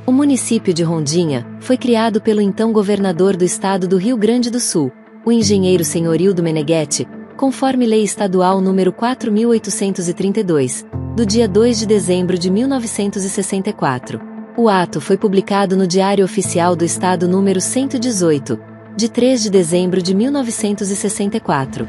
O município de Rondinha foi criado pelo então governador do estado do Rio Grande do Sul, o engenheiro Senhorildo Meneghetti, conforme Lei Estadual nº 4.832, do dia 2 de dezembro de 1964. O ato foi publicado no Diário Oficial do Estado número 118, de 3 de dezembro de 1964.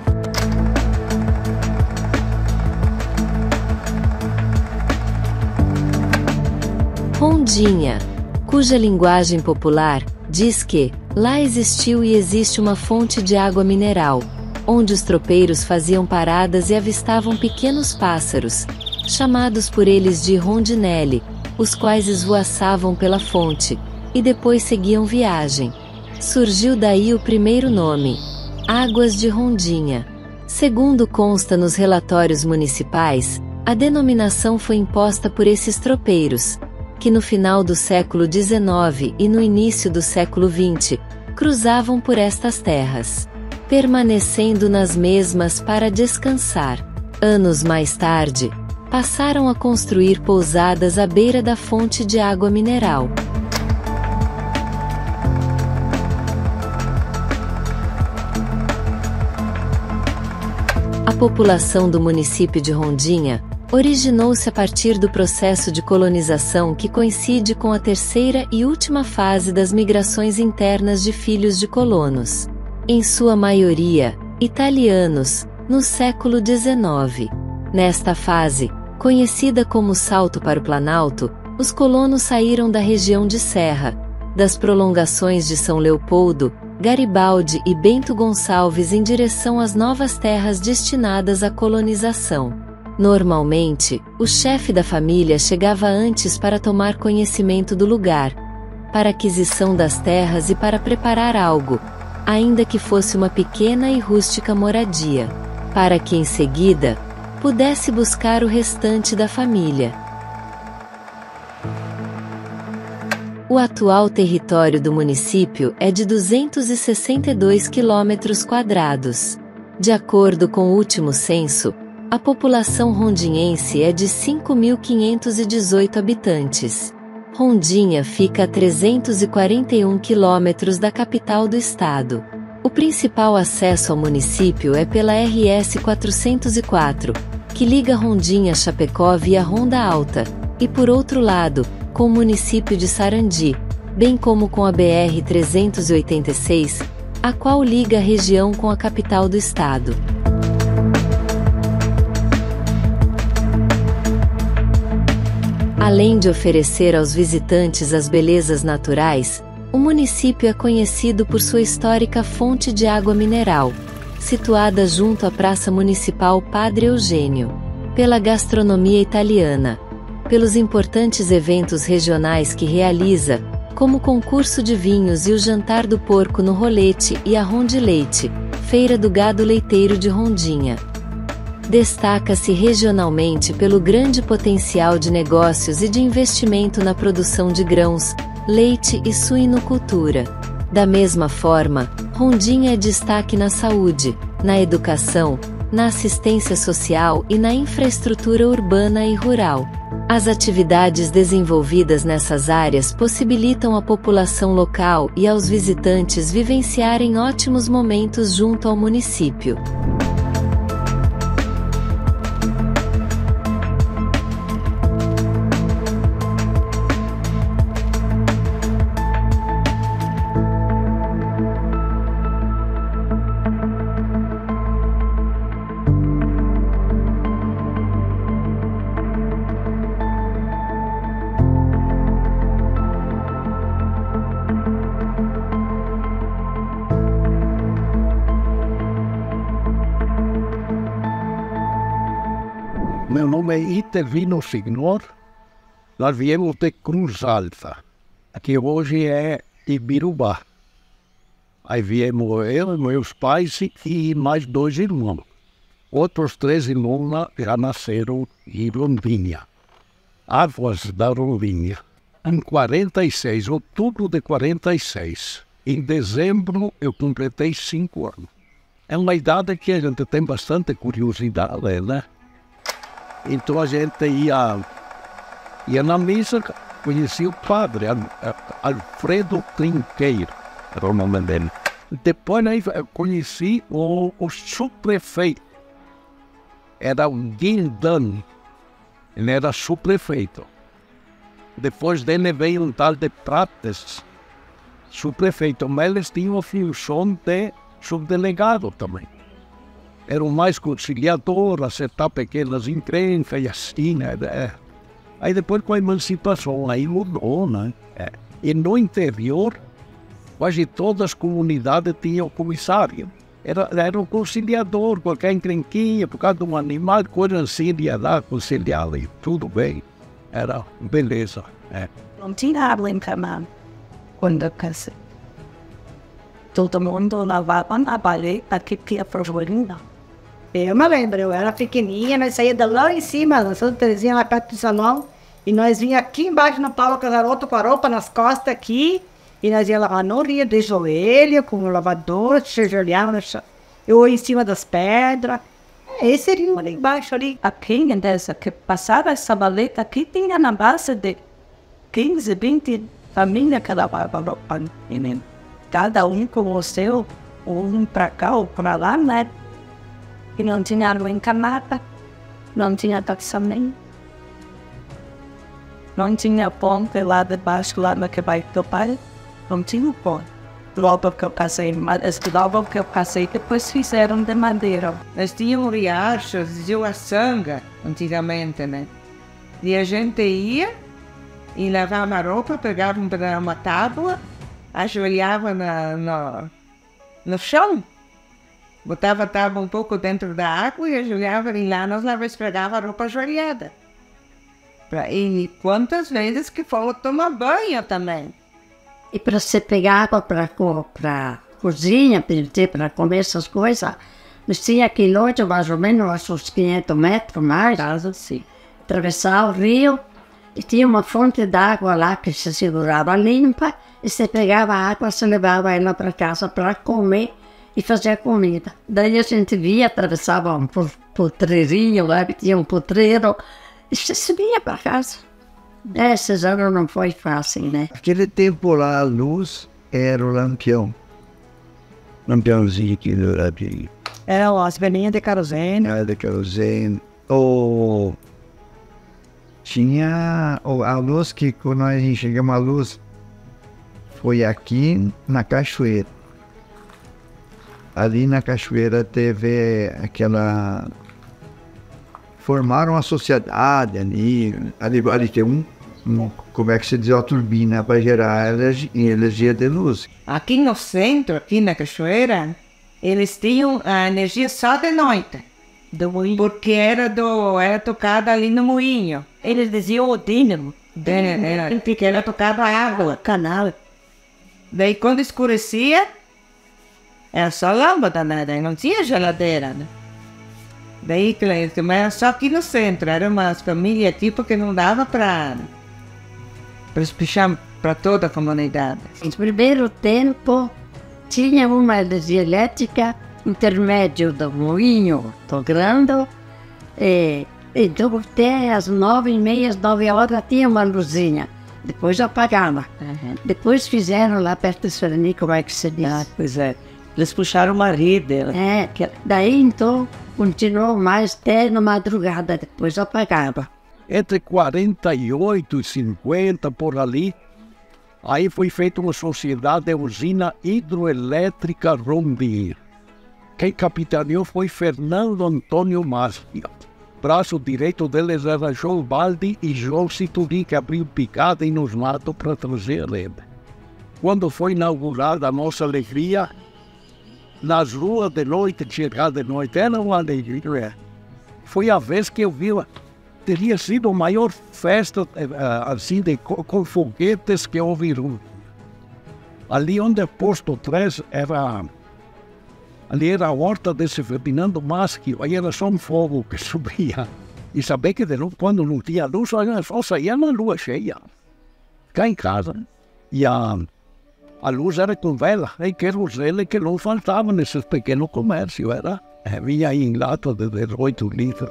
Rondinha, cuja linguagem popular diz que lá existiu e existe uma fonte de água mineral, onde os tropeiros faziam paradas e avistavam pequenos pássaros, chamados por eles de rondinelle, os quais esvoaçavam pela fonte, e depois seguiam viagem. Surgiu daí o primeiro nome, Águas de Rondinha. Segundo consta nos relatórios municipais, a denominação foi imposta por esses tropeiros, que no final do século XIX e no início do século XX, cruzavam por estas terras, permanecendo nas mesmas para descansar. Anos mais tarde, passaram a construir pousadas à beira da fonte de água mineral. A população do município de Rondinha originou-se a partir do processo de colonização que coincide com a terceira e última fase das migrações internas de filhos de colonos, em sua maioria, italianos, no século XIX. Nesta fase, conhecida como Salto para o Planalto, os colonos saíram da região de Serra, das prolongações de São Leopoldo, Garibaldi e Bento Gonçalves em direção às novas terras destinadas à colonização. Normalmente, o chefe da família chegava antes para tomar conhecimento do lugar, para aquisição das terras e para preparar algo, ainda que fosse uma pequena e rústica moradia, para que em seguida, pudesse buscar o restante da família. O atual território do município é de 262 km². De acordo com o último censo, a população rondinhense é de 5.518 habitantes. Rondinha fica a 341 quilômetros da capital do estado. O principal acesso ao município é pela RS 404, que liga Rondinha a Chapecó via Ronda Alta, e por outro lado, com o município de Sarandi, bem como com a BR 386, a qual liga a região com a capital do estado. Além de oferecer aos visitantes as belezas naturais, o município é conhecido por sua histórica fonte de água mineral, situada junto à Praça Municipal Padre Eugênio, pela gastronomia italiana, pelos importantes eventos regionais que realiza, como o concurso de vinhos e o jantar do porco no Rolete e a Rondileite, feira do gado leiteiro de Rondinha. Destaca-se regionalmente pelo grande potencial de negócios e de investimento na produção de grãos, leite e suinocultura. Da mesma forma, Rondinha é destaque na saúde, na educação, na assistência social e na infraestrutura urbana e rural. As atividades desenvolvidas nessas áreas possibilitam à população local e aos visitantes vivenciarem ótimos momentos junto ao município. Meu nome é Itervino Signor, nós viemos de Cruz Alta, que hoje é Ibirubá. Aí viemos eu, meus pais e mais 2 irmãos. Outros 3 irmãos já nasceram em Rondinha, Águas da Rondinha, em 46, outubro de 46. Em dezembro eu completei 5 anos. É uma idade que a gente tem bastante curiosidade, né? Então a gente ia na missa, conheci o padre Alfredo Trinqueiro, era o nome dele. Depois aí conheci o subprefeito, era o Guildan, ele era subprefeito. Depois dele veio um tal de Prates, subprefeito, mas eles tinham a função de subdelegado também. Era o mais conciliador, acertar pequenas encrencas e assim, né? Aí depois com a emancipação, aí mudou, né? E no interior, quase todas as comunidades tinham comissário. Era um conciliador, qualquer encrenquinha, por causa de um animal, coisa assim, ele ia lá conciliar ali, tudo bem. Era beleza. Não tinha água em cama quando eu casei. Todo mundo lavava na paleta que tinha projeto. Eu me lembro, eu era pequenininha, nós saía de lá em cima, na Santa Terezinha, lá perto do salão, e nós vinha aqui embaixo na Paula Casaroto com a roupa nas costas aqui, e nós ia lavar no rio de joelho, com o lavador, se ajoelhava no chão, eu em cima das pedras. Esse rio ali embaixo ali. Aqui, dessa, que passava essa baleta aqui, tinha na base de 15, 20 famílias que lavavam roupa. Cada um com o seu, um para cá ou para lá, né? E não tinha água encanada, não tinha taxamento, não tinha ponte lá debaixo, lá no que vai do pai, não tinha ponte. Logo que eu casei, mas logo que eu casei, depois fizeram de madeira. Nós tínhamos riachos, diziam a sanga, antigamente, né? E a gente ia e lavava a roupa, pegava uma tábua, ajoelhava no chão, botava a tábua um pouco dentro da água e ajoelhava, e lá nós esfregava a roupa ajoelhada. E quantas vezes que fomos tomar banho também. E para você pegar água para cozinha, para comer essas coisas, nós tinha quilômetros, mais ou menos, uns 500 metros mais. Caso sim. Atravessar o rio, e tinha uma fonte d'água lá que se segurava limpa, e você pegava a água, você levava ela para casa para comer e fazer comida. Daí a gente via, atravessava um potreirinho lá, que tinha um potreiro, e você subia para casa. Esses anos não foi fácil, né? Aquele tempo lá, a luz era o lampião. Lampiãozinho aqui do Lampião. Eram as velhinhas de querosene. Era de querosene. Tinha a luz que, quando nós enxergamos a luz, foi aqui na cachoeira. Ali na cachoeira teve aquela... Formaram uma sociedade ali tem como é que se diz, uma turbina para gerar energia de luz. Aqui no centro, aqui na cachoeira, eles tinham a energia só de noite. Do moinho. Porque era tocada ali no moinho. Eles diziam o dínamo. Porque era tocada a água, canal. Daí quando escurecia, era só lâmpada, né? Daí não tinha geladeira, né? Daí, mas era só aqui no centro, era uma família tipo que não dava para espichar para toda a comunidade. No primeiro tempo, tinha uma energia elétrica intermédio do moinho, do grande, e então até às 9h30, 9h tinha uma luzinha. Depois apagava. Depois fizeram lá perto do Sereni, como é que se diz? Ah, pois é. Eles puxaram uma rede. Daí então continuou mais até na madrugada, depois apagava. Entre 48 e 50, por ali, aí foi feita uma sociedade, usina hidroelétrica Rondir. Quem capitaneou foi Fernando Antônio Márcio. Braço direito deles era João Baldi e João Situri, que abriu picada e nos matos para trazer a rede. Quando foi inaugurada a nossa alegria, nas ruas de noite, chegar de noite, era uma alegria. Foi a vez que eu vi, teria sido a maior festa assim, com foguetes que houve. Ali onde é posto 3 ali era a horta desse Ferdinando Maschio, aí era só um fogo que subia. E saber que de novo, quando não tinha luz, só saía na lua cheia, cá em casa. E a luz era com vela, e querosene que não faltava nesses pequenos comércios, vinha aí em lata de 18 litros.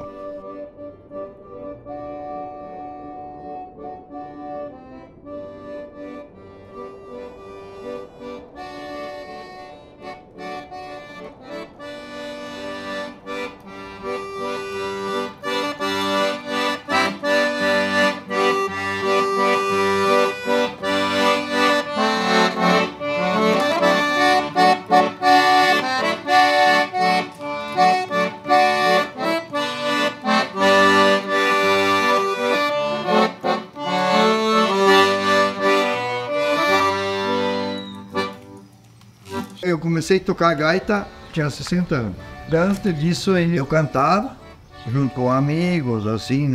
eu comecei a tocar gaita, tinha 60 anos. Antes disso, eu cantava, junto com amigos, assim,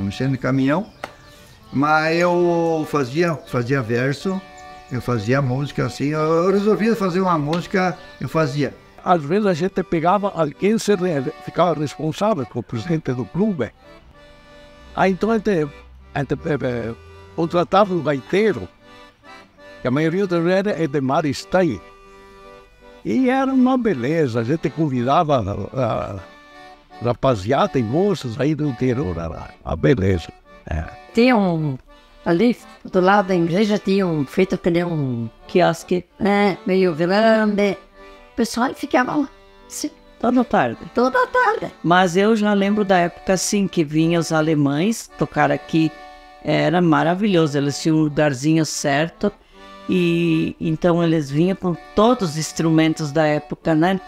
mexendo de caminhão. Mas eu fazia verso, eu fazia música, assim. Eu resolvia fazer uma música, eu fazia. Às vezes a gente pegava alguém, ficava responsável por presidente do clube. Aí então a gente contratava um gaiteiro, que a maioria das vezes é de Maristém. E era uma beleza, a gente convidava a rapaziada e moças aí do interior, era uma beleza. Tinha ali do lado da igreja, tinha feito que nem um Quiosque meio grande. O pessoal ficava lá, sim, toda tarde. toda tarde. Mas eu já lembro da época, assim, que vinham os alemães tocar aqui. Era maravilhoso, eles tinham um lugarzinho certo. E então eles vinham com todos os instrumentos da época, né?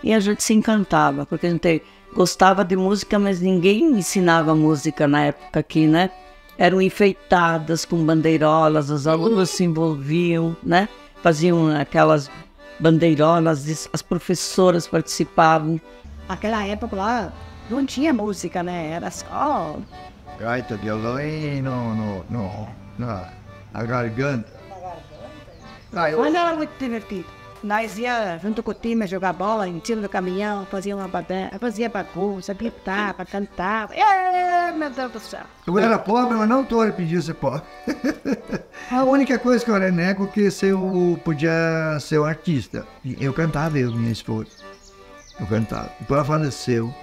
E a gente se encantava, porque a gente gostava de música, mas ninguém ensinava música na época aqui, né? Eram enfeitadas com bandeirolas, os alunos se envolviam, né? Faziam aquelas bandeirolas, as professoras participavam. Aquela época lá não tinha música, né? Era só... Gaita, violino, na garganta. Mas era muito divertido. Nós ia junto com o time jogar bola em cima do caminhão, fazia bagunça, gritava, cantava. Meu Deus do céu. Eu era pobre, mas não todos pediam ser pobre. A única coisa que eu renego é que eu podia ser um artista. Eu cantava, minha esposa. Eu cantava. Depois ela faleceu.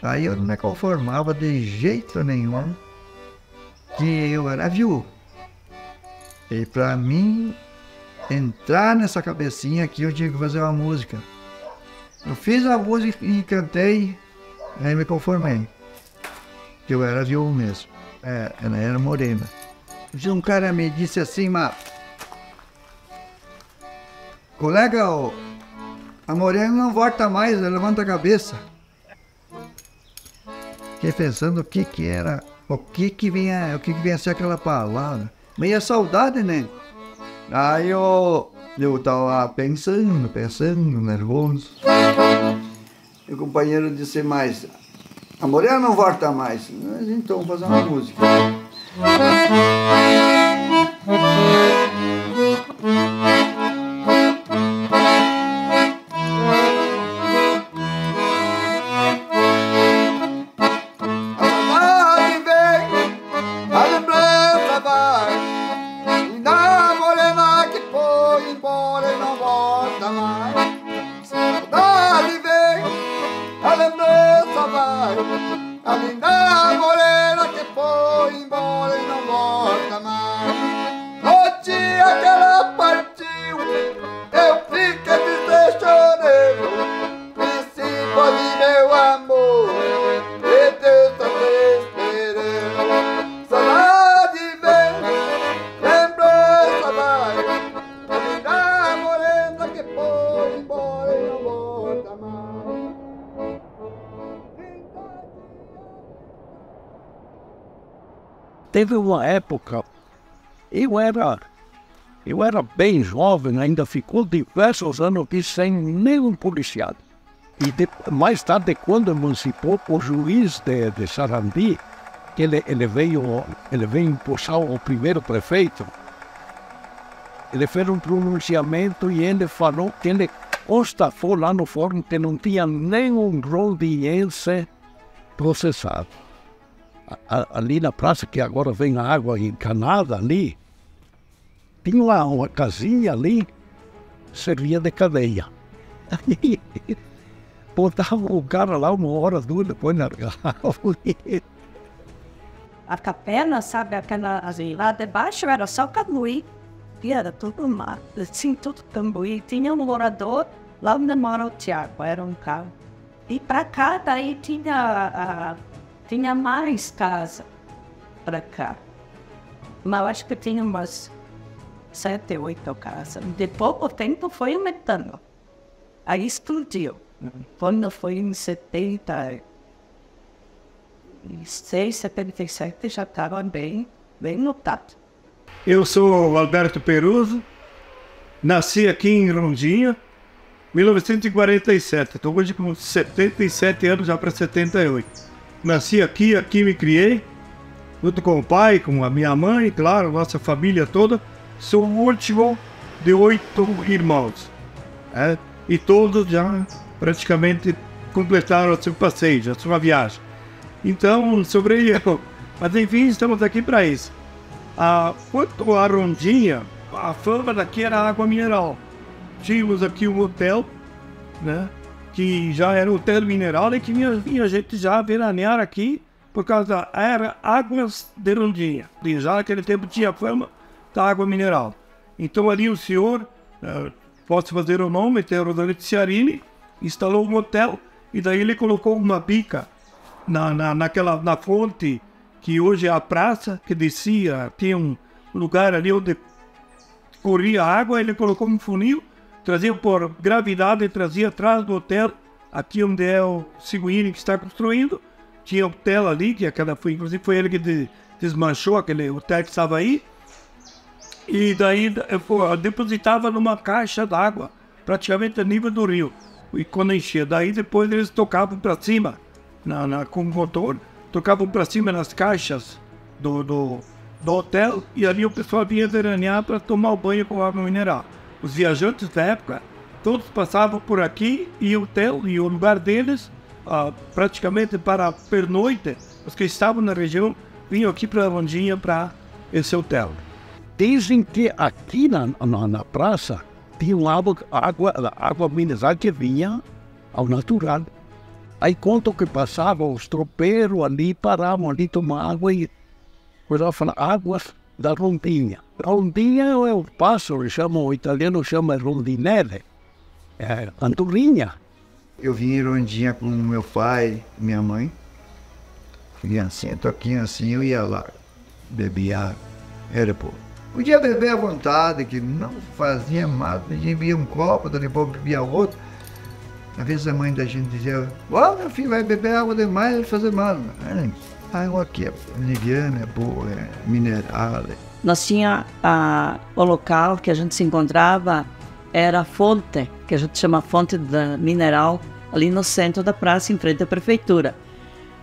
Aí eu não me conformava de jeito nenhum que eu era viúvo. E pra mim entrar nessa cabecinha aqui, eu tinha que fazer uma música. Eu fiz a música e cantei, aí me conformei. Que eu era viúvo mesmo. Ela era morena. Um cara me disse assim, mas... Colega, a morena não volta mais, ela levanta a cabeça. Fiquei pensando o que era, o que vinha a ser aquela palavra. Meia saudade, né? Aí eu tava pensando, nervoso. E o companheiro disse mais, a morena não volta mais. Mas então, vamos fazer uma música. A linda morena que foi embora e não volta mais. No dia que ela partiu, eu fiquei desleixoneiro. Princípio de meu amor, e Deus tá me esperando. Saudade vem, lembrança vai. A linda morena que foi embora e não volta mais. Teve uma época, eu era bem jovem, ainda ficou diversos anos aqui sem nenhum policial. E mais tarde, quando emancipou o juiz de Sarandi, que ele veio impulsar o primeiro prefeito, ele fez um pronunciamento e ele falou que ele constatou lá no fórum que não tinha nenhum rondiense processado. Ali na praça, que agora vem a água encanada ali, tinha uma casinha ali, servia de cadeia. Aí botavam o cara lá 1 hora, 2, depois largavam. A capela, sabe, aquela assim, lá debaixo era só Cambuí. E era tudo mato, assim, tudo Cambuí. Tinha um morador lá onde mora o Tiago, era um carro. E pra cá, daí tinha mais casa para cá. Mas eu acho que tinha umas 7, 8 casas. De pouco tempo foi aumentando. Aí explodiu. Quando foi em 76, 77, já estava bem lotado. Eu sou o Alberto Peruso, Nasci aqui em Rondinha, 1947. Estou hoje com 77 anos, já para 78. Nasci aqui me criei, junto com o pai, com a minha mãe, claro, nossa família toda. Sou o último de 8 irmãos. E todos já praticamente completaram o seu passeio, a sua viagem. Então, sobre eu. Mas enfim, estamos aqui para isso. Quanto à Rondinha, a fama daqui era água mineral. Tínhamos aqui um hotel, né, que já era um hotel mineral e que vinha gente já veranear aqui por causa era Águas de Rondinha. E já naquele tempo tinha fama da água mineral. Então ali o senhor, posso fazer o nome, Teodoro Ciarini, instalou um hotel e daí ele colocou uma bica na fonte que hoje é a praça, que descia, tinha um lugar ali onde corria água, ele colocou um funil, trazia por gravidade, trazia atrás do hotel, aqui onde é o Seguini que está construindo, tinha hotel ali, que inclusive foi ele que desmanchou aquele hotel que estava aí, e daí depositava numa caixa d'água, praticamente a nível do rio, e quando enchia, daí depois eles tocavam para cima, com o motor, tocavam para cima nas caixas do hotel, e ali o pessoal vinha veranear para tomar o banho com água mineral. Os viajantes da época, todos passavam por aqui, e o hotel e o lugar deles, praticamente para pernoite, os que estavam na região, vinham aqui para a Rondinha para esse hotel. Dizem que aqui na praça tinha água mineral que vinha ao natural. Aí contam que passavam os tropeiros ali, paravam ali, tomar água e começavam a falar águas da Rondinha. Rondinha é o pássaro, o italiano chama rondinelle, é andorinha. Eu vim em Rondinha com meu pai e minha mãe, criancinha, toquinha assim, eu ia lá, bebia água, era pouco. Podia beber à vontade, que não fazia mal, a gente bebia um copo, depois bebia outro. Às vezes a mãe da gente dizia, meu filho vai beber água demais, vai fazer mal. A água aqui é liviana, é boa, é mineral. Nós tinha o local que a gente se encontrava, era a fonte, que a gente chama fonte da mineral, ali no centro da praça, em frente à prefeitura.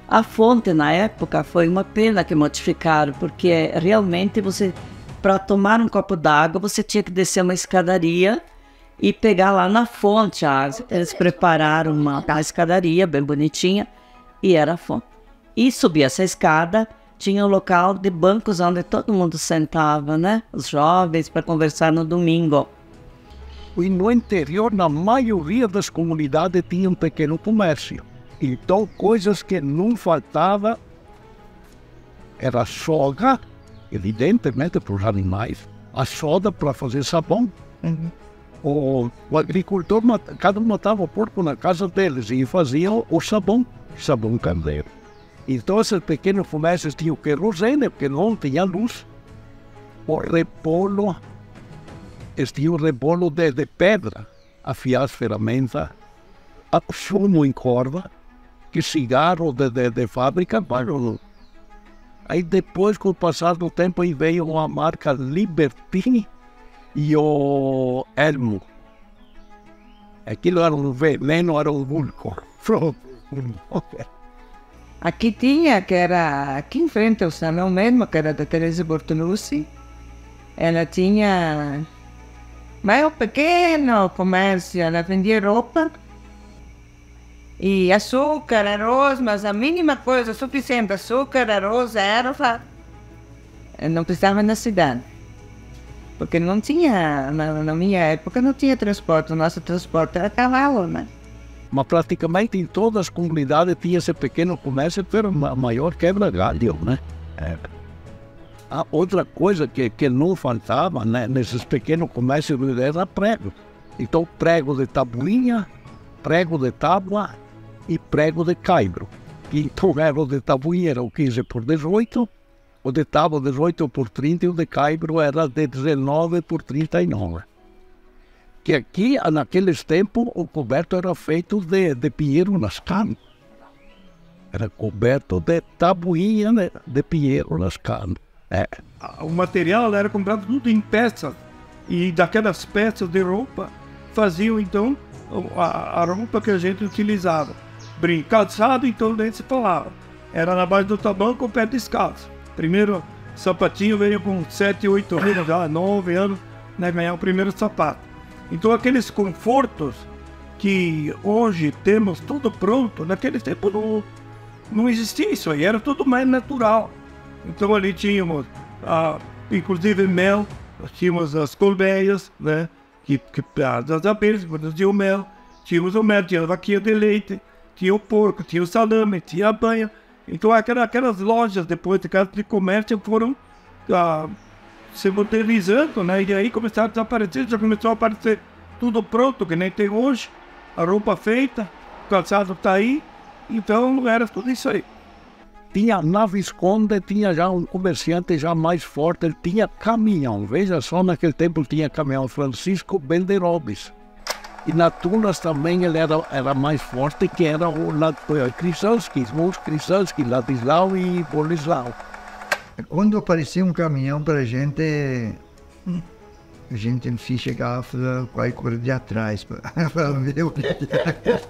A fonte, na época, foi uma pena que modificaram, porque realmente para tomar um copo d'água, você tinha que descer uma escadaria e pegar lá na fonte a água. Eles prepararam uma escadaria bem bonitinha e era a fonte. E subir essa escada, tinha um local de bancos onde todo mundo sentava, né? Os jovens, para conversar no domingo. E no interior, na maioria das comunidades, tinha um pequeno comércio. Então, coisas que não faltava era soga, evidentemente para os animais, a soda para fazer sabão. O agricultor, cada um matava o porco na casa deles e faziam o sabão caseiro. Então, esses pequenos comércios tinham querosene, porque não tinha luz. O repolo, eles tinham repolo de pedra, afiar as ferramentas, sumo em corda, que cigarro de fábrica, aí depois, com o passar do tempo, aí veio a marca Liberty e o Elmo. Aquilo era um veneno, era um vulco. Aqui tinha, que era aqui em frente ao salão mesmo, que era da Teresa Bortolucci. Ela tinha mais um pequeno comércio, ela vendia roupa e açúcar, arroz, mas a mínima coisa, suficiente, açúcar, arroz, erva, não precisava na cidade. Porque não tinha, na minha época, não tinha transporte, o nosso transporte era cavalo, né? Mas praticamente em todas as comunidades tinha esse pequeno comércio, que era a maior quebra-galho, né? A outra coisa que não faltava, né, nesses pequenos comércios era prego. Então, prego de tabuinha, prego de tábua e prego de caibro. Então, era o de tabuinha era o 15 por 18, o de tábua 18 por 30 e o de caibro era de 19 por 39. Que aqui, naqueles tempos, o coberto era feito de pinheiro lascado. Era coberto de tabuinha de pinheiro lascado. O material era comprado tudo em peças E daquelas peças de roupa faziam então a roupa que a gente utilizava. Calçado, então daí se falava. Era na base do tabanco ou pé descalço. Primeiro sapatinho veio com 7, 8 anos, já 9 anos, né, ganhar o primeiro sapato. Então aqueles confortos que hoje temos tudo pronto, naquele tempo não existia isso aí, era tudo mais natural. Então ali tínhamos, inclusive mel, nós tínhamos as colmeias, né, das abelhas que produziam mel, tínhamos o mel, tinha a vaquinha de leite, tinha o porco, tinha o salame, tinha a banha. Então aquelas lojas depois de casa de comércio foram se modernizando, né, e aí começaram a desaparecer, já começou a aparecer tudo pronto, que nem tem hoje, a roupa feita, o calçado está aí, então era tudo isso aí. Tinha na Visconde, tinha já um comerciante já mais forte, ele tinha caminhão, veja só, naquele tempo tinha caminhão, Francisco Benderobes. E na Tunas também ele era mais forte, que era o Krisanski, Ladislau e Bolislau. Quando aparecia um caminhão para a gente chegava para correr de atrás para ver o que era.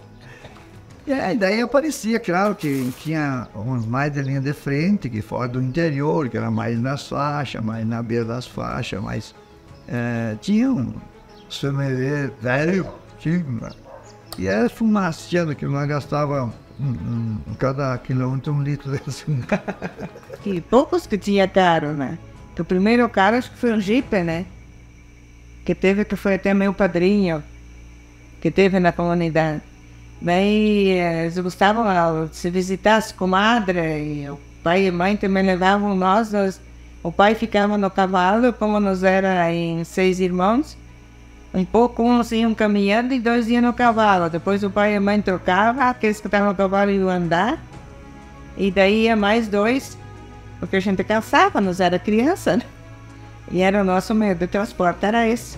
E daí aparecia, claro, que tinha uns mais de linha de frente, que fora do interior, que era mais nas faixas, mais na beira das faixas, mas tinha um sommelier velho, e era fumaciando, que nós gastava cada quilômetro 1 litro de açúcar. Que poucos que tinha carro, né? O primeiro carro acho que foi um Jeep, né? Que foi até meu padrinho, que teve na comunidade. Daí eles gostavam de se visitar as comadres, e o pai e a mãe também levavam nós. O pai ficava no cavalo, como nós era em 6 irmãos. Um pouco uns iam caminhando e 2 iam no cavalo. Depois o pai e a mãe trocavam, aqueles que estavam no cavalo iam andar. E daí ia mais 2, porque a gente cansava, nós era criança, né? E era o nosso meio de transporte, era esse.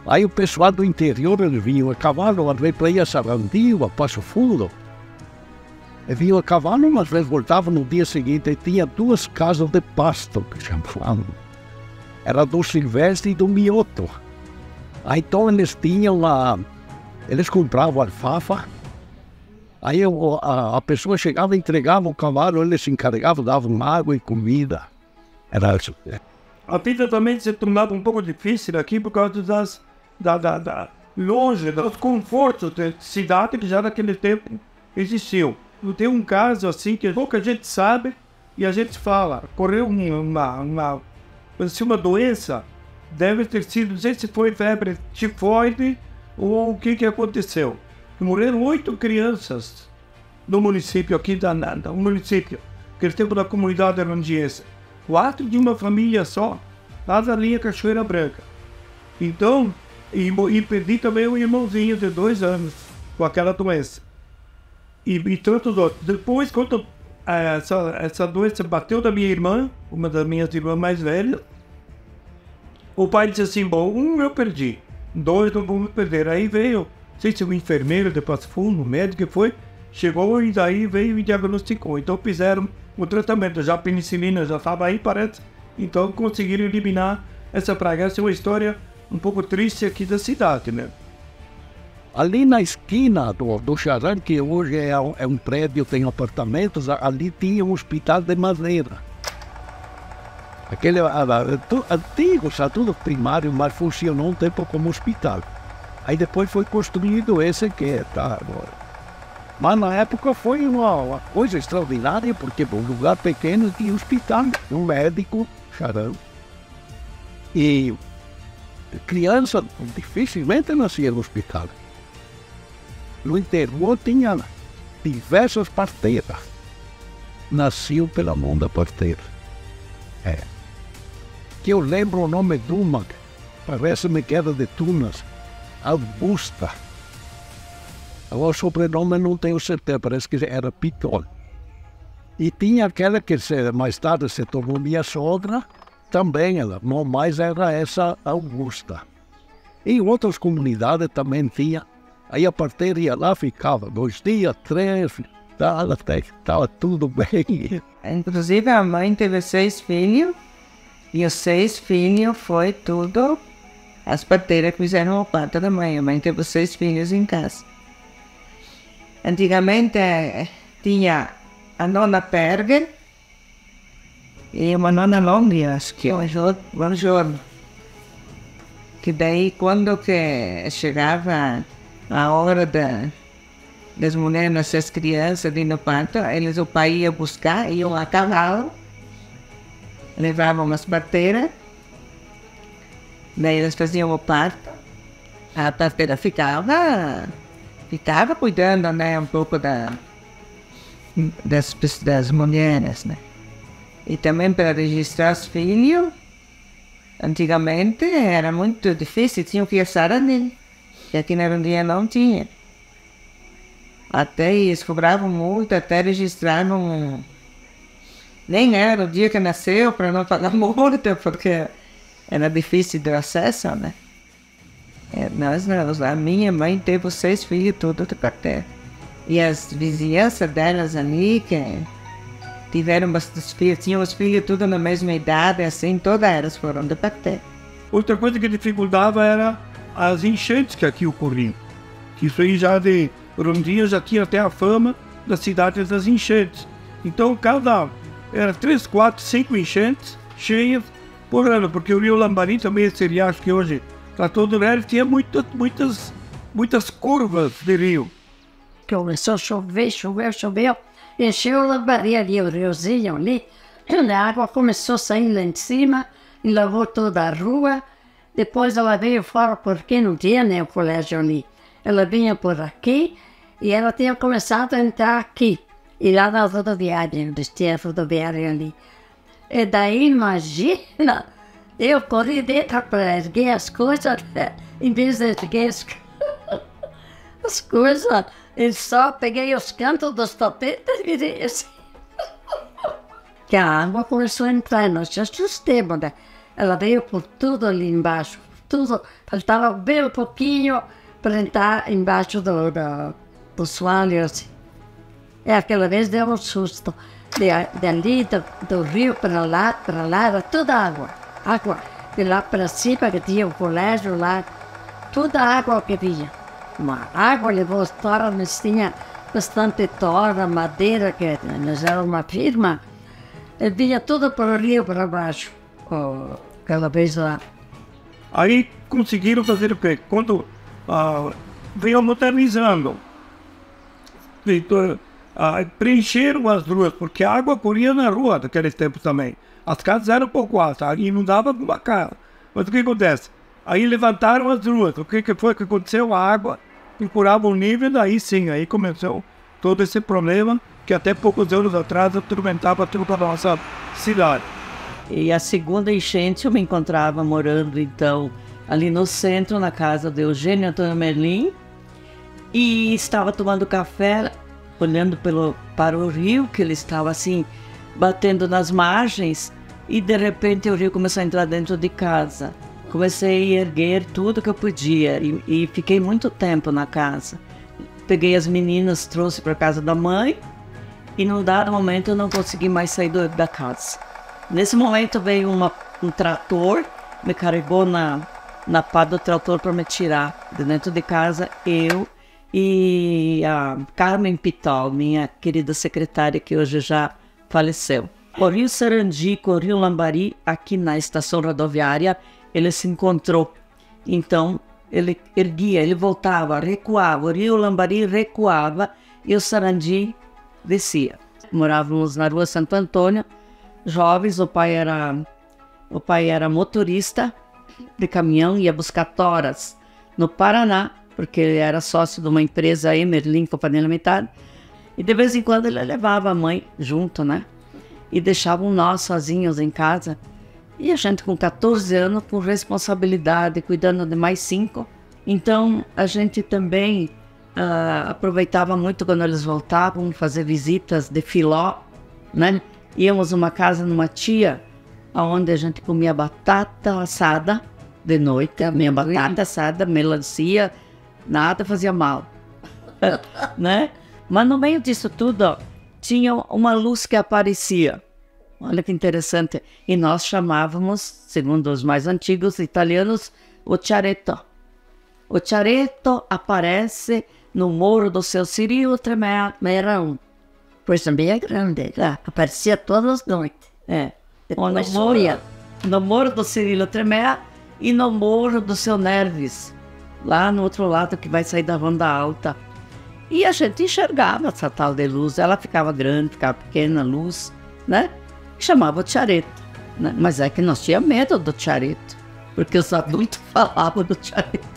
Aí o pessoal do interior, eles vinham a cavalo, às vezes para ir a Sarandí, a Passo Fundo. Eles vinham a cavalo, mas às vezes voltavam no dia seguinte e tinha 2 casas de pasto, que chamavam. Era do Silvestre e do Mioto. Aí então eles tinham eles compravam alfafa. Aí a pessoa chegava, entregava o cavalo, eles se encarregavam, davam água e comida. Era isso. A vida também se tornava um pouco difícil aqui por causa longe dos confortos da cidade que já naquele tempo existiam. Tem um caso assim que pouca gente sabe e a gente fala, correu uma doença, deve ter sido, não sei se foi febre tifoide ou o que aconteceu. Morreram 8 crianças no município aqui da Nanda, um município que eles têm da comunidade arandiense. 4 de uma família só, lá da linha Cachoeira Branca. Então, e perdi também um irmãozinho de 2 anos com aquela doença. E tantos outros. Depois, quando essa doença bateu da minha irmã, uma das minhas irmãs mais velhas, o pai disse assim, bom, 1 eu perdi, 2 não vou me perder. Aí veio, não sei se o enfermeiro de Passo Fundo, o médico que foi, chegou e daí veio e diagnosticou. Então fizeram o tratamento, já a penicilina já estava aí, parece. Então conseguiram eliminar essa praga. Essa é uma história um pouco triste aqui da cidade, né? Ali na esquina do Charan, que hoje é um prédio, tem apartamentos, ali tinha um hospital de madeira. Aquele antigo, já tudo primário, mas funcionou um tempo como hospital. Aí depois foi construído esse que está agora. Mas na época foi uma coisa extraordinária, porque um lugar pequeno tinha hospital, um médico, Charan. E criança dificilmente nascia no hospital. No interior tinha diversas parteiras. Nasciam pela mão da parteira. Que eu lembro o nome de uma, parece-me que era de Tunas, Augusta. Agora o sobrenome não tenho certeza, parece que era Pitol. E tinha aquela que mais tarde se tornou minha sogra, também ela, mas era essa Augusta. Em outras comunidades também tinha. Aí a parteira ia lá, ficava 2 dias, 3, estava tudo bem. Inclusive a mãe teve 6 filhos, e os 6 filhos foi tudo as parteiras fizeram o parto da mãe. A mãe teve 6 filhos em casa. Antigamente tinha a nona Perger e uma nona Longhi, acho que Buongiorno. Que daí, quando que chegava a hora das mulheres nascer as crianças ali no parto, o pai ia buscar, iam a cavalo, levavam as parteiras, daí eles faziam o parto, a parteira ficava cuidando, né, um pouco das mulheres, né. E também para registrar os filhos, antigamente era muito difícil, tinham que ir a Sarandi, e aqui na Erundina não tinha. Até eles cobravam muito, até registraram, nem era o dia que nasceu para não pagar multa, porque era difícil de acesso, né. A minha mãe teve 6 filhos, tudo de parteira. E as vizinhanças delas ali, que tiveram bastante filhos, tinham os filhos tudo na mesma idade, assim, todas elas foram de parteira. Outra coisa que dificultava era as enchentes que aqui ocorriam. Isso aí já de Rondinha já tinha até a fama das cidades das enchentes. Então era 3, 4, 5 enchentes cheias por ano, porque o rio Lambari também, esse riacho que hoje está todo nele, tinha muitas curvas de rio. Começou a chover, encheu o Lambari ali, o riozinho ali, a água começou a sair lá em cima, e lavou toda a rua. Depois ela veio fora porque não tinha nem o colégio ali. Ela vinha por aqui e ela tinha começado a entrar aqui, e lá na rodoviária, onde tinha a rodoviária ali. E daí, imagina, eu corri dentro para erguer as coisas, em vez de erguer as coisas, eu só peguei os cantos dos tapetes e virei assim. Que a água começou a entrar, nós já assustamos, né? Ela veio por tudo ali embaixo, tudo, faltava bem um pouquinho para entrar embaixo do soalho, assim. E aquela vez deu um susto. Dali do rio para lá era toda água. De lá para cima, que tinha o colégio lá, toda a água que vinha. Uma água levou as torres, mas tinha bastante torre, madeira, que nós era uma firma. E vinha tudo para o rio para baixo, aquela vez lá. Aí conseguiram fazer o quê? Quando veio modernizando, preencheram as ruas, porque a água corria na rua naquele tempo também. As casas eram um pouco altas e não dava para uma casa. Mas o que acontece? Aí levantaram as ruas. O que foi que aconteceu? A água procurava um nível, daí sim, aí começou todo esse problema que até poucos anos atrás atormentava toda a nossa cidade. E a segunda enchente eu me encontrava morando, então, ali no centro, na casa de Eugênio Antônio Merlin, e estava tomando café, olhando para o rio, que ele estava assim, batendo nas margens, e de repente o rio começou a entrar dentro de casa. Comecei a erguer tudo que eu podia, e fiquei muito tempo na casa. Peguei as meninas, trouxe para a casa da mãe, e num dado momento eu não consegui mais sair da casa. Nesse momento veio um trator, me carregou na pá do trator para me tirar de dentro de casa, eu e a Carmen Pitol, minha querida secretária, que hoje já faleceu. O rio Sarandi com o rio Lambari, aqui na estação rodoviária, ele se encontrou. Então, ele erguia, ele voltava, recuava, o rio Lambari recuava e o Sarandi descia. Morávamos na rua Santo Antônio, jovens, o pai era motorista de caminhão, ia buscar toras no Paraná, porque ele era sócio de uma empresa aí, Merlin Companhia Limitada, e de vez em quando ele levava a mãe junto, né? E deixavam nós sozinhos em casa. E a gente com 14 anos, com responsabilidade, cuidando de mais 5. Então, a gente também aproveitava muito quando eles voltavam, fazer visitas de filó, né? Íamos numa casa, numa tia, onde a gente comia batata assada de noite, a minha batata assada, melancia, nada fazia mal, né? Mas no meio disso tudo, ó, tinha uma luz que aparecia. Olha que interessante. E nós chamávamos, segundo os mais antigos italianos, o Ciaretto. O Ciaretto aparece no Morro do Seu Cirilo Tremeirão. Pois também é grande, aparecia todas as noites. No Morro do Cirilo Tremea e no Morro do Seu Nervis, lá no outro lado que vai sair da Ronda Alta. E a gente enxergava essa tal de luz, ela ficava grande, ficava pequena, luz, né? Chamava o Ciaretto, né? Mas é que nós tínhamos medo do Ciaretto, porque os adultos falavam do Ciaretto.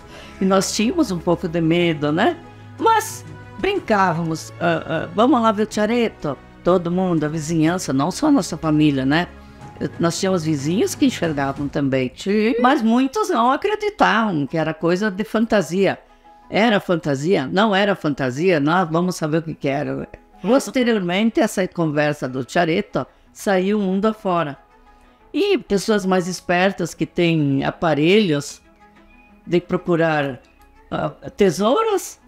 E nós tínhamos um pouco de medo, né? Mas brincávamos, vamos lá ver o Ciaretto. Todo mundo, a vizinhança, não só a nossa família, né? Nós tínhamos vizinhos que enxergavam também. Sim. Mas muitos não acreditavam que era coisa de fantasia. Era fantasia? Não era fantasia? Nós vamos saber o que era. Posteriormente, essa conversa do Ciaretto saiu o mundo afora. E pessoas mais espertas que têm aparelhos de procurar tesouros,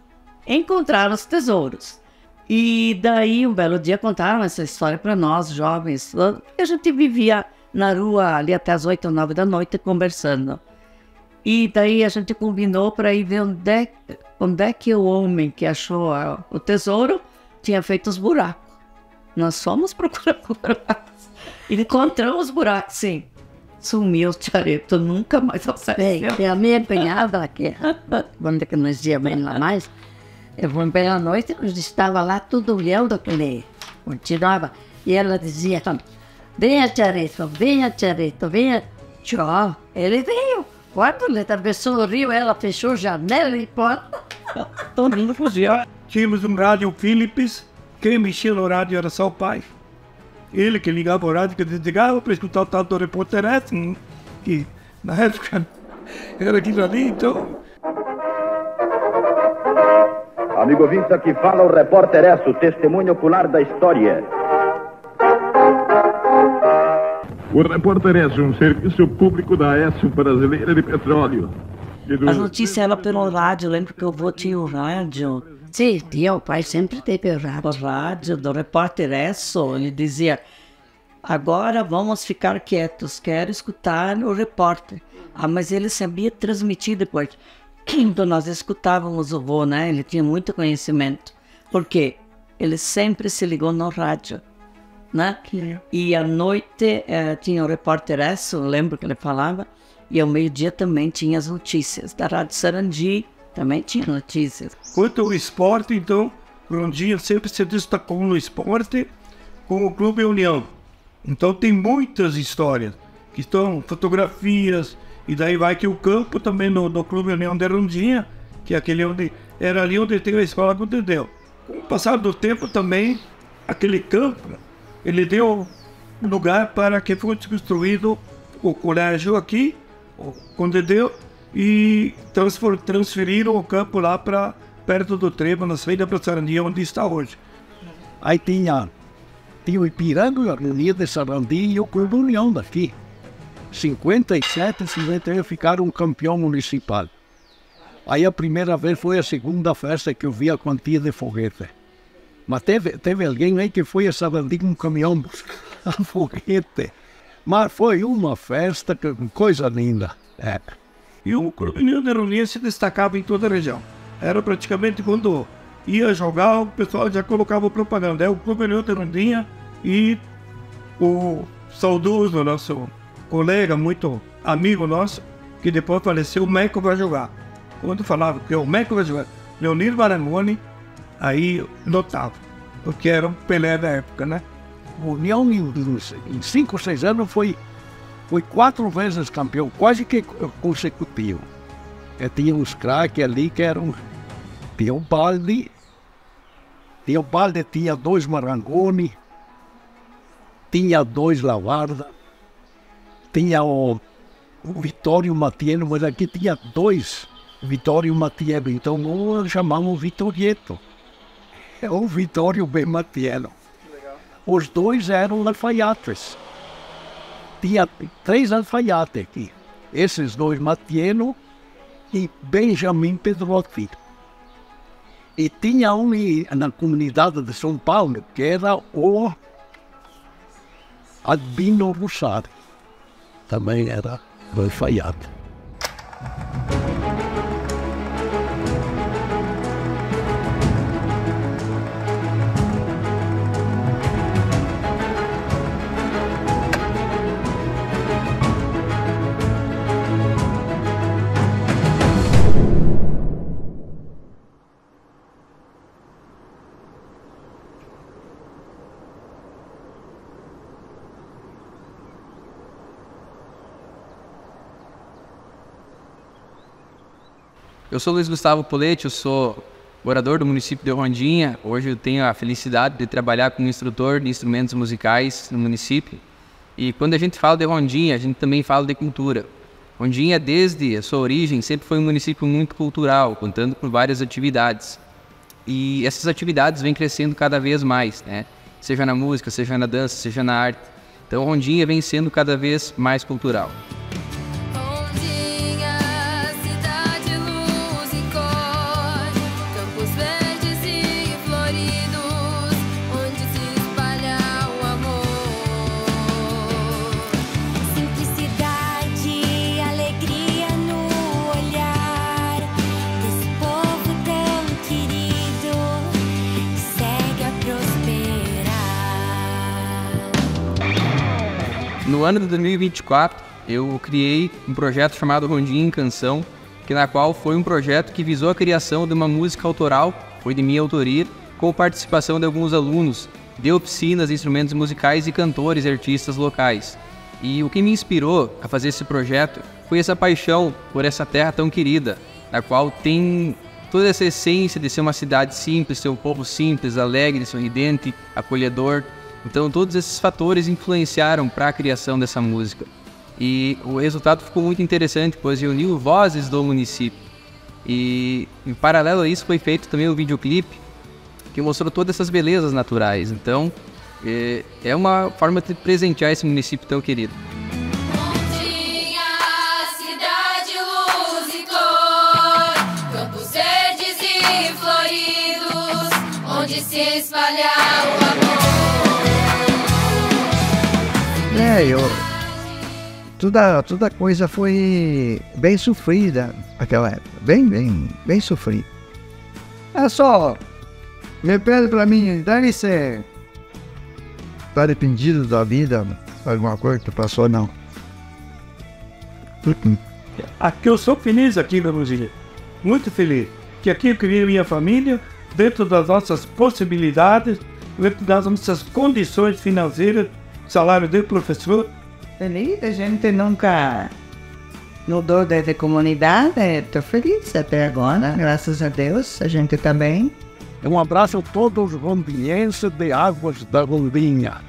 encontraram os tesouros. E daí, um belo dia, contaram essa história para nós, jovens. A gente vivia na rua ali até as 8 ou 9 da noite conversando. E daí a gente combinou para ir ver onde é que o homem que achou o tesouro tinha feito os buracos. Nós fomos procurar buracos. E encontramos os buracos, sim. Sumiu o Ciaretto, nunca mais apareceu. A minha cunhada, quando que nós íamos lá mais, eu fui pela noite, nós estava lá tudo olhando aquele, continuava. E ela dizia, venha Ciaretto, venha. Tchau, ele veio. Quando ele atravessou o rio, ela fechou janela e porta. Todo mundo fugia. Tínhamos um rádio Philips, quem mexia no rádio era só o pai. Ele que ligava o rádio, que desligava para escutar o tal do repórter S, que na época era aquilo ali, então... Amigo ouvinte, aqui fala o repórter S, o testemunho ocular da história. O repórter S, um serviço público da S Brasileira de Petróleo. As notícias eram pelo rádio, lembro que o avô tinha o rádio. Sim, o pai sempre teve o rádio. O rádio do repórter S, ele dizia, agora vamos ficar quietos, quero escutar o repórter. Mas ele sabia transmitir depois. Então nós escutávamos o vô, né? Ele tinha muito conhecimento. Por quê? Ele sempre se ligou no rádio, né? E à noite tinha o repórter S, eu lembro que ele falava, e ao meio-dia também tinha as notícias. Da Rádio Sarandi também tinha notícias. Quanto ao esporte, então, Rondinha sempre se destacou no esporte com o Clube União. Então tem muitas histórias, que estão fotografias, e daí vai que o campo também no Clube União de Rondinha, que é aquele onde era ali onde tem a escola com o Dedéu. Com o passar do tempo também, aquele campo, ele deu lugar para que fosse construído o colégio aqui, com o Dedéu, e transferiram o campo lá para perto do Trevo, na saída para Sarandi, onde está hoje. Aí tinha o Ipiranga, a Harmonia de Sarandi e o Clube União daqui. 57 e 51 ficaram campeão municipal. Aí a primeira vez foi a segunda festa que eu vi a quantia de foguete. Mas teve alguém aí que foi a Sarandi com um caminhão buscar foguete. Mas foi uma festa, coisa linda. E o Clube União de Rondinha se destacava em toda a região. Era praticamente quando ia jogar, o pessoal já colocava propaganda. É o Clube União de Rondinha e o saudoso nosso colega, muito amigo nosso, que depois faleceu, o Meco vai jogar. Quando falava que o Meco vai jogar, Leonir Marangoni, aí lotava, porque era um Pelé da época, né? O União em 5 ou 6 anos foi 4 vezes campeão, quase que consecutivo. Tinha uns craques ali que eram... Tinha o Baldi, tinha 2 Marangoni, tinha 2 Lavarda, tinha o Vittorio Matieno, mas aqui tinha 2 Vittorio Matieno, então nós chamamos Vitorietto. É o Vittorio B. Matieno. Os 2 eram alfaiates. Tinha 3 alfaiates aqui. Esses 2, Matieno e Benjamin Pedrotti. E tinha um na comunidade de São Paulo, que era o Albino Russari. Também era alfaiate. Eu sou Luiz Gustavo Poletti, eu sou morador do município de Rondinha. Hoje eu tenho a felicidade de trabalhar como instrutor de instrumentos musicais no município. E quando a gente fala de Rondinha, a gente também fala de cultura. Rondinha, desde a sua origem, sempre foi um município muito cultural, contando com várias atividades. E essas atividades vêm crescendo cada vez mais, né? Seja na música, seja na dança, seja na arte. Então Rondinha vem sendo cada vez mais cultural. No ano de 2024, eu criei um projeto chamado Rondinha em Canção, na qual foi um projeto que visou a criação de uma música autoral, foi de minha autoria, com participação de alguns alunos de oficinas de instrumentos musicais e cantores e artistas locais. E o que me inspirou a fazer esse projeto foi essa paixão por essa terra tão querida, na qual tem toda essa essência de ser uma cidade simples, ser um povo simples, alegre, sorridente, acolhedor. Então todos esses fatores influenciaram para a criação dessa música. E o resultado ficou muito interessante, pois reuniu vozes do município. E em paralelo a isso foi feito também o videoclipe, que mostrou todas essas belezas naturais. Então é uma forma de presentear esse município tão querido. Rondinha, cidade, luz e cor, campos verdes e floridos, onde se espalha o amor. Toda coisa foi bem sofrida naquela época, bem sofrida. É só, me pede pra mim, deve ser, tá arrependido da vida, alguma coisa que passou, não. Aqui eu sou feliz aqui na Rondinha, muito feliz, que aqui eu criei minha família, dentro das nossas possibilidades, dentro das nossas condições financeiras, salário de professor. Feliz, a gente nunca mudou de comunidade, estou feliz até agora, graças a Deus, a gente tá bem. Um abraço a todos os rondinhenses de Águas da Rondinha.